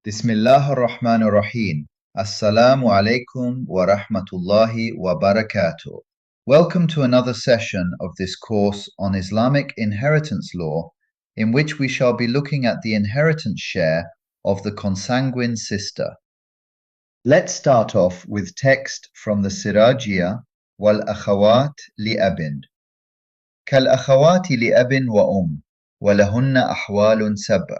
Bismillah ar-Rahman ar-Rahim. Assalamu alaikum wa rahmatullahi wa barakatuh. Welcome to another session of this course on Islamic inheritance law, in which we shall be looking at the inheritance share of the consanguine sister. Let's start off with text from the Sirajiyya wal akhawat li abin. Kal akhawati li abin wa walahunna ahwalun sab'a.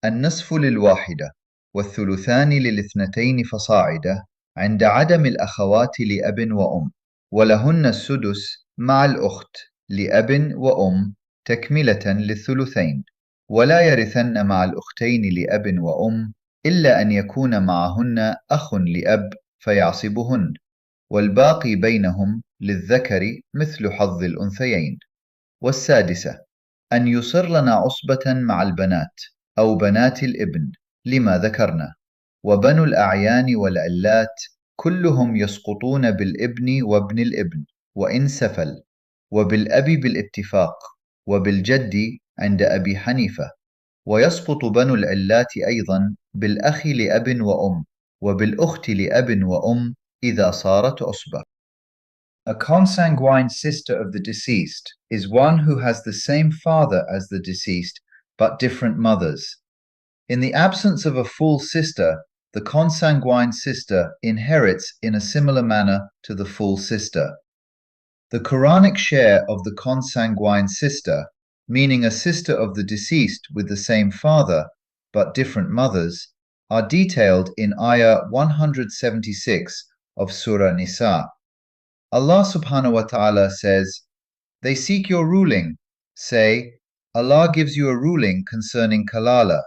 النصف للواحدة والثلثان للاثنتين فصاعدا عند عدم الأخوات لأب وأم، ولهن السدس مع الأخت لأب وأم تكملة للثلثين، ولا يرثن مع الأختين لأب وأم إلا أن يكون معهن أخ لأب فيعصبهن، والباقي بينهم للذكر مثل حظ الأنثيين. والسادسة أن يصر لنا عصبة مع البنات أو بنات الابن لما ذكرنا، وبنو الأعيان والعلات كلهم يسقطون بالابن وابن الابن وإن سفل، وبالأب بالاتفاق، وبالجد عند أبي حنيفة، ويسقط بنو العلات أيضا بالأخ لأب وأم، وبالأخت لأب وأم إذا صارت عصبة. A consanguine sister of the deceased is one who has the same father as the deceased but different mothers. In the absence of a full sister, the consanguine sister inherits in a similar manner to the full sister. The Quranic share of the consanguine sister, meaning a sister of the deceased with the same father but different mothers, are detailed in Ayah 176 of Surah Nisa. Allah subhanahu wa ta'ala says, "They seek your ruling. Say, Allah gives you a ruling concerning kalala.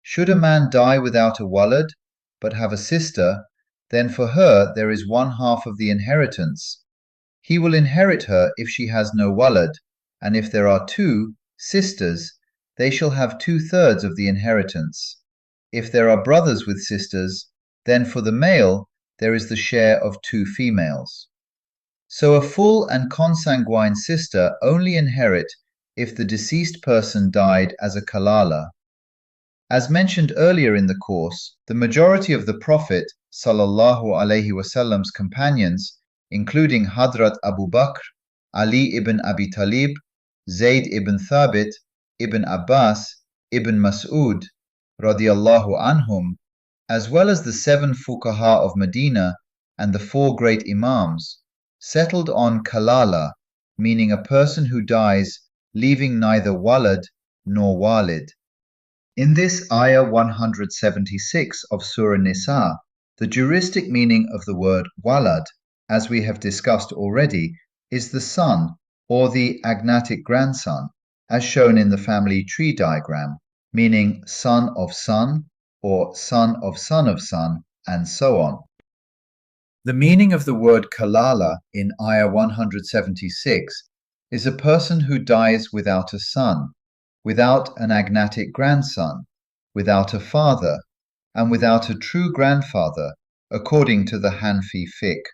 Should a man die without a walad, but have a sister, then for her there is 1/2 of the inheritance. He will inherit her if she has no walad, and if there are 2 sisters, they shall have 2/3 of the inheritance. If there are brothers with sisters, then for the male there is the share of 2 females. So a full and consanguine sister only inherit if the deceased person died as a kalala. As mentioned earlier in the course, the majority of the Prophet ﷺ's companions, including Hadrat Abu Bakr, Ali ibn Abi Talib, Zayd ibn Thabit, Ibn Abbas, Ibn Mas'ud, radiyallahu anhum, as well as the 7 fuqaha of Medina and the 4 great imams, settled on kalala, meaning a person who dies leaving neither walad nor walid. In this Ayah 176 of Surah Nisa, the juristic meaning of the word walad, as we have discussed already, is the son or the agnatic grandson, as shown in the family tree diagram, meaning son of son or son of son of son, and so on. The meaning of the word kalala in Ayah 176 is a person who dies without a son, without an agnatic grandson, without a father, and without a true grandfather, according to the Hanfi fiqh,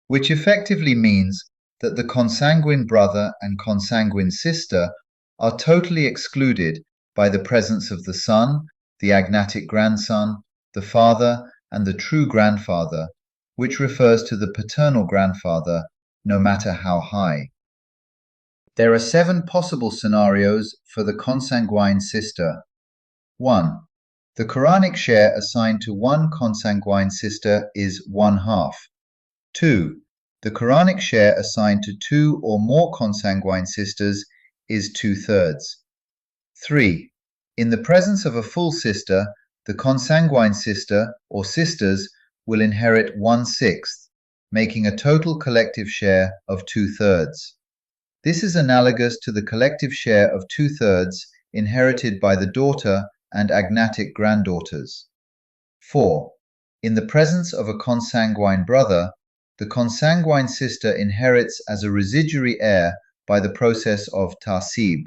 which effectively means that the consanguine brother and consanguine sister are totally excluded by the presence of the son, the agnatic grandson, the father, and the true grandfather, which refers to the paternal grandfather, no matter how high. There are 7 possible scenarios for the consanguine sister. 1. The Quranic share assigned to one consanguine sister is 1/2. 2. The Quranic share assigned to 2 or more consanguine sisters is 2/3. 3. In the presence of a full sister, the consanguine sister or sisters will inherit 1/6, making a total collective share of 2/3. This is analogous to the collective share of 2/3 inherited by the daughter and agnatic granddaughters. 4. In the presence of a consanguine brother, the consanguine sister inherits as a residuary heir by the process of ta'sib.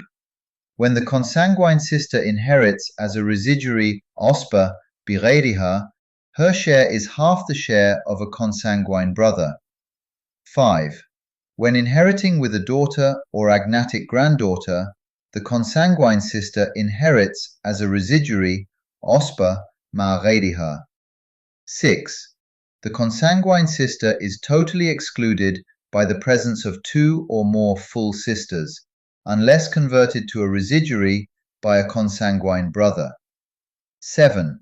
When the consanguine sister inherits as a residuary osba bighayriha, her share is half the share of a consanguine brother. 5. When inheriting with a daughter or agnatic granddaughter, the consanguine sister inherits as a residuary osba مع غيرها. 6. The consanguine sister is totally excluded by the presence of two or more full sisters, unless converted to a residuary by a consanguine brother. 7.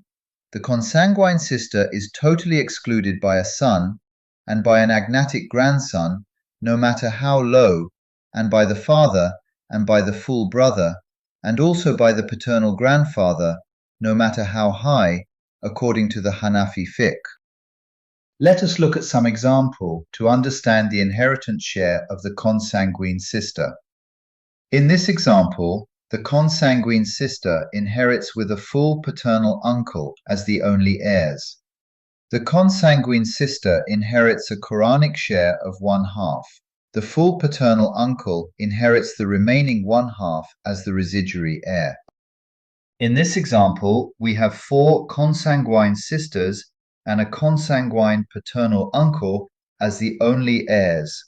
The consanguine sister is totally excluded by a son and by an agnatic grandson, no matter how low, and by the father and by the full brother, and also by the paternal grandfather, no matter how high, according to the Hanafi fiqh. Let us look at some example to understand the inheritance share of the consanguine sister. In this example, the consanguine sister inherits with a full paternal uncle as the only heirs. The consanguine sister inherits a Quranic share of 1/2. The full paternal uncle inherits the remaining 1/2 as the residuary heir. In this example, we have 4 consanguine sisters and a consanguine paternal uncle as the only heirs.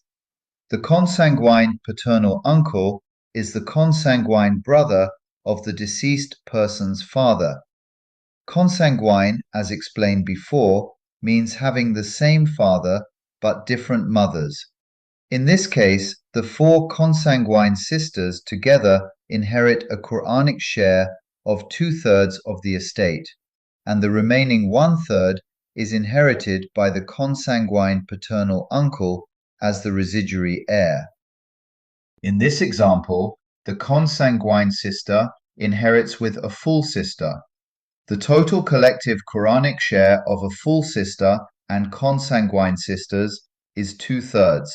The consanguine paternal uncle is the consanguine brother of the deceased person's father. Consanguine, as explained before, means having the same father but different mothers. In this case, the 4 consanguine sisters together inherit a Quranic share of 2/3 of the estate, and the remaining 1/3 is inherited by the consanguine paternal uncle as the residuary heir. In this example, the consanguine sister inherits with a full sister. The total collective Quranic share of a full sister and consanguine sisters is 2/3.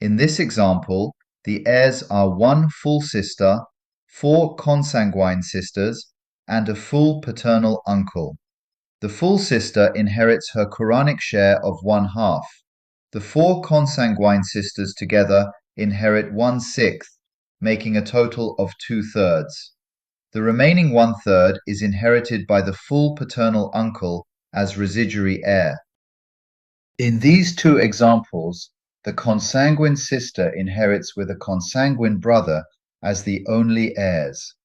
In this example, the heirs are 1 full sister, 4 consanguine sisters, and a full paternal uncle. The full sister inherits her Quranic share of 1/2. The 4 consanguine sisters together inherit 1/6, making a total of 2/3. The remaining 1/3 is inherited by the full paternal uncle as residuary heir. In these 2 examples, the consanguine sister inherits with a consanguine brother as the only heirs.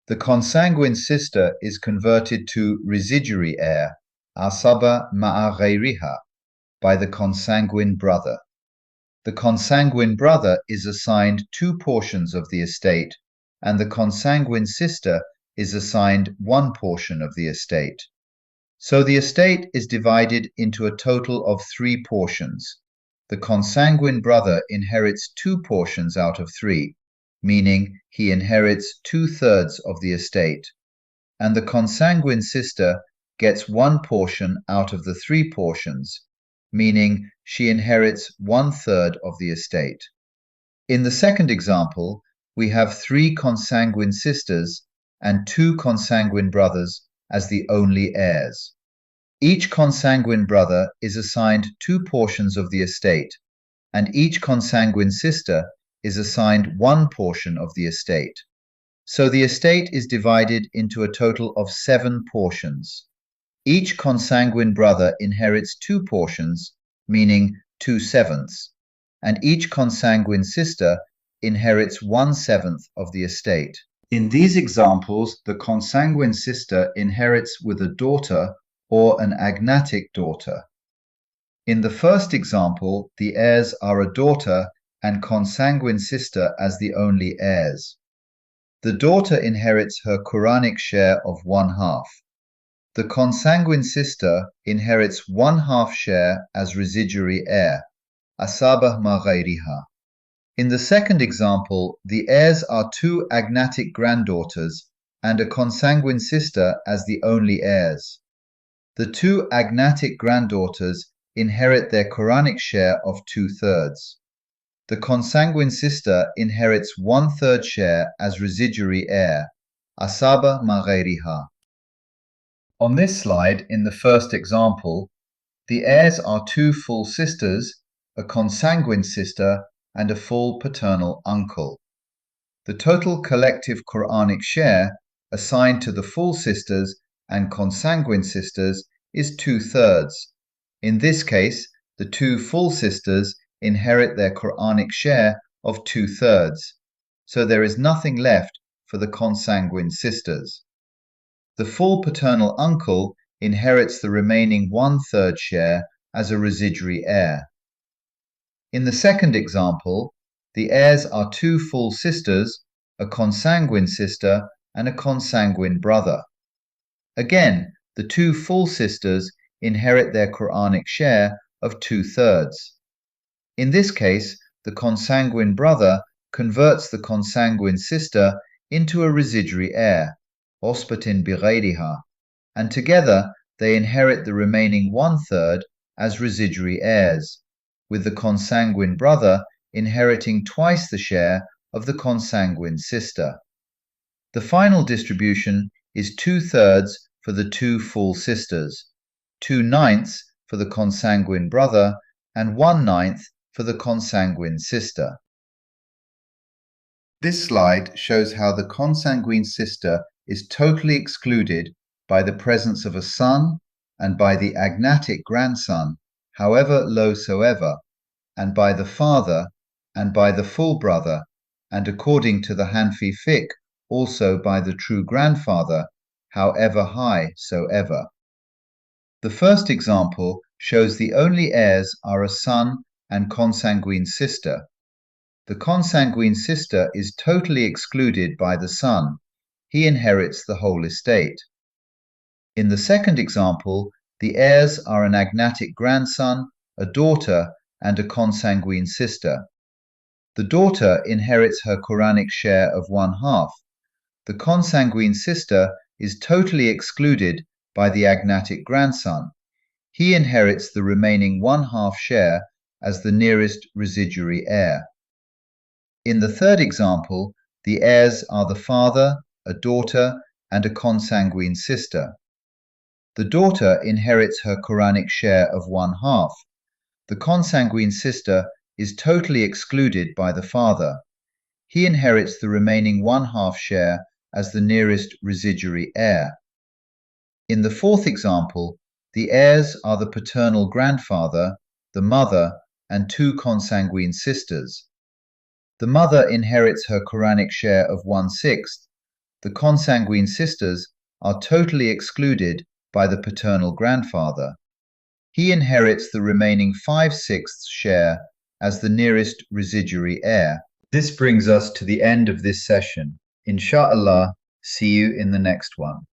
The consanguine sister is converted to residuary heir, asaba ma'a ghayriha, by the consanguine brother. The consanguine brother is assigned 2 portions of the estate, and the consanguine sister is assigned 1 portion of the estate. So the estate is divided into a total of 3 portions. The consanguine brother inherits 2 portions out of 3, meaning he inherits 2/3 of the estate, and the consanguine sister gets 1 portion out of the 3 portions, meaning she inherits 1/3 of the estate. In the second example, we have 3 consanguine sisters and 2 consanguine brothers as the only heirs. Each consanguine brother is assigned 2 portions of the estate, and each consanguine sister is assigned 1 portion of the estate. So the estate is divided into a total of 7 portions. Each consanguine brother inherits 2 portions, meaning 2/7, and each consanguine sister inherits 1/7 of the estate. In these examples, the consanguine sister inherits with a daughter or an agnatic daughter. In the first example, the heirs are a daughter and consanguine sister as the only heirs. The daughter inherits her Quranic share of 1/2. The consanguine sister inherits 1/2 share as residuary heir, asaba ma ghayriha. In the second example, the heirs are 2 agnatic granddaughters and a consanguine sister as the only heirs. The 2 agnatic granddaughters inherit their Quranic share of 2/3. The consanguine sister inherits 1/3 share as residuary heir, asaba ma ghayriha. On this slide, in the first example, the heirs are 2 full sisters, a consanguine sister, and a full paternal uncle. The total collective Quranic share assigned to the full sisters and consanguine sisters is 2/3. In this case, the 2 full sisters inherit their Quranic share of 2/3, so there is nothing left for the consanguine sisters. The full paternal uncle inherits the remaining 1/3 share as a residuary heir. In the second example, the heirs are two full sisters, a consanguine sister and a consanguine brother. Again, the two full sisters inherit their Quranic share of 2/3. In this case, the consanguine brother converts the consanguine sister into a residuary heir, osbatin bighayriha, and together they inherit the remaining 1/3 as residuary heirs, with the consanguine brother inheriting twice the share of the consanguine sister. The final distribution is 2/3 for the two full sisters, 2/9 for the consanguine brother, and 1/9 for the consanguine sister. This slide shows how the consanguine sister is totally excluded by the presence of a son and by the agnatic grandson, however low soever, and by the father and by the full brother, and according to the Hanfi fiqh, also by the true grandfather, however high soever. The first example shows the only heirs are a son and consanguine sister. The consanguine sister is totally excluded by the son. He inherits the whole estate. In the second example, the heirs are an agnatic grandson, a daughter, and a consanguine sister. The daughter inherits her Quranic share of 1/2. The consanguine sister is totally excluded by the agnatic grandson. He inherits the remaining 1/2 share as the nearest residuary heir. In the third example, the heirs are the father, a daughter, and a consanguine sister. The daughter inherits her Quranic share of 1/2. The consanguine sister is totally excluded by the father. He inherits the remaining 1/2 share as the nearest residuary heir. In the fourth example, the heirs are the paternal grandfather, the mother, and two consanguine sisters. The mother inherits her Quranic share of 1/6. The consanguine sisters are totally excluded by the paternal grandfather. He inherits the remaining 5/6 share as the nearest residuary heir. This brings us to the end of this session. Insha'Allah, see you in the next one.